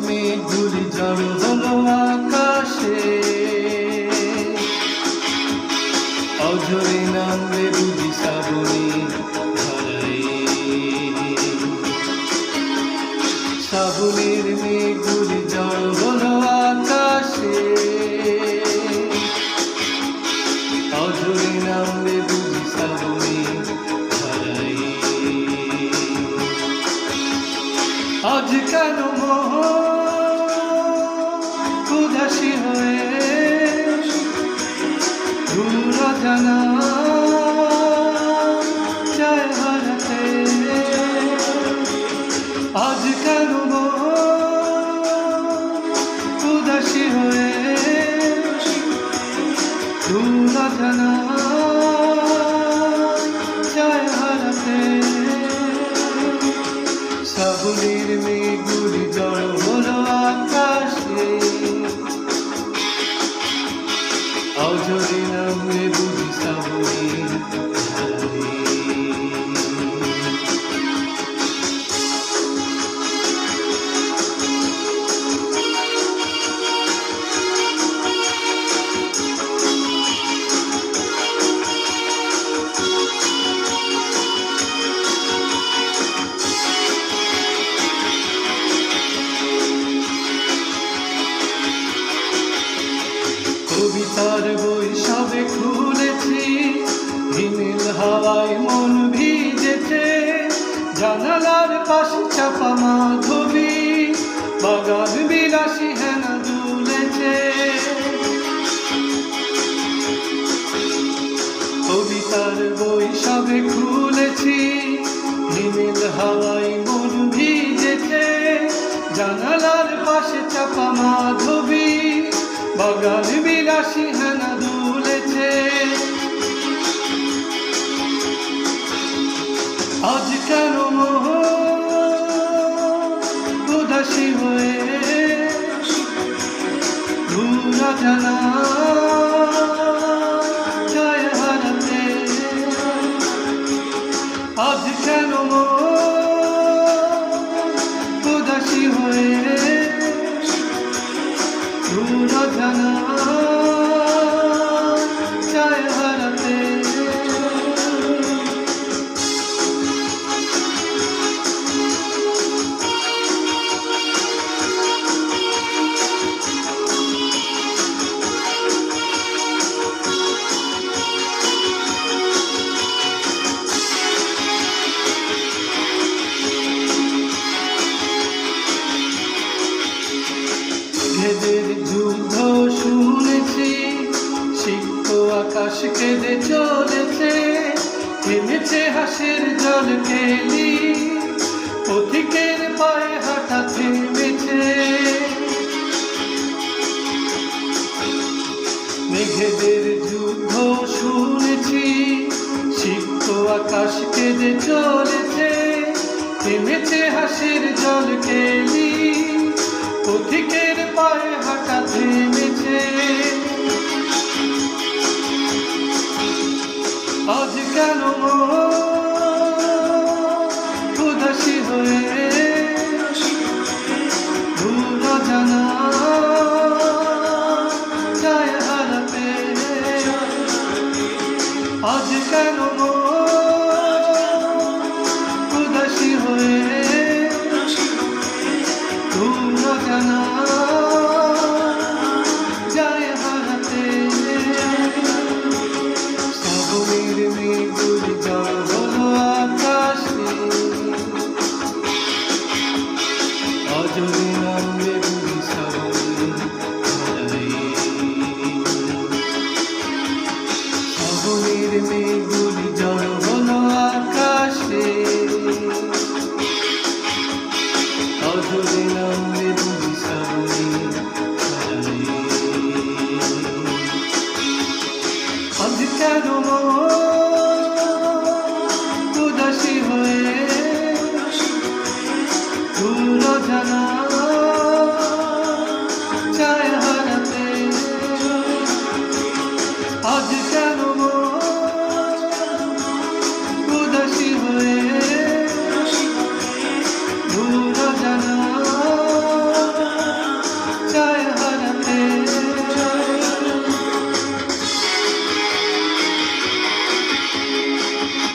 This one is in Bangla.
মেঘগুলি জড়ো হলো আকাশে, অঝরে নামবে বুঝি শ্রাবণী ধারায়। শ্রাবণের মেঘগুলি জড়ো হলো আকাশে, অঝরে নামবে বুঝি শ্রাবণী ধারায়। আজ কেন মোহ উদাসী হয়ে দূর জানা চায় হারাতে? আজ কেন মোহ উদাসী হয়ে দূর জানা চায় হারাতে? শ্রাবণের মেঘগুলি জড়ো হলো আকাশে, অঝরে নামবে বুঝি শ্রাবণীর ধারায়। কবিতার বই সবে খুলেছি, হিমেল হাওয়ায় মন ভিজেছে। জানালার পাশে চাপা মাধবী, বাগান বিলাসী হেনা দুলেছে। কবিতার বই সবে খুলেছি, হিমেল হাওয়ায় মন ভিজেছে। জানালার পাশে চাপা মাধবী, বাগান বিলাসী হেনা দুলেছে। আজ কেন মোহ উদাসী হয়ে দূর জানা চায় হারাতে? আজ কেন মোহ উদাসী হয়ে দূর জানা চায় হারাতে? মেঘেদের যুদ্ধ শুনেছি, সিক্ত আকাশ কেঁদে চলেছে। থেমেছে হাসির জল কেলি, পথিকের পায়ে হাঁটা থেমেছে। মেঘেদের যুদ্ধ শুনেছি, সিক্ত আকাশ কেঁদে চলেছে। থেমেছে হাসির জল কেলি, পথিকের পায়ে হাঁটা থেমেছে। আজ কেন মোহ উদাসী হয়ে দূর জানা চায় হারাতে? আজ কেন মোহ উদাসী হয়ে দূর জানা চায় হারাতে? শ্রাবণের মেঘগুলি জড়ো হলো আকাশে, অঝরে নামবে বুঝি শ্রাবণীর ধারায়। শ্রাবণের মেঘগুলি জড়ো হলো আকাশে, অঝরে নামবে বুঝি শ্রাবণীর ধারায়। আজ কেন মোহ উদাসী হয়ে দূর জানা চায় হারাতে? আজ কেন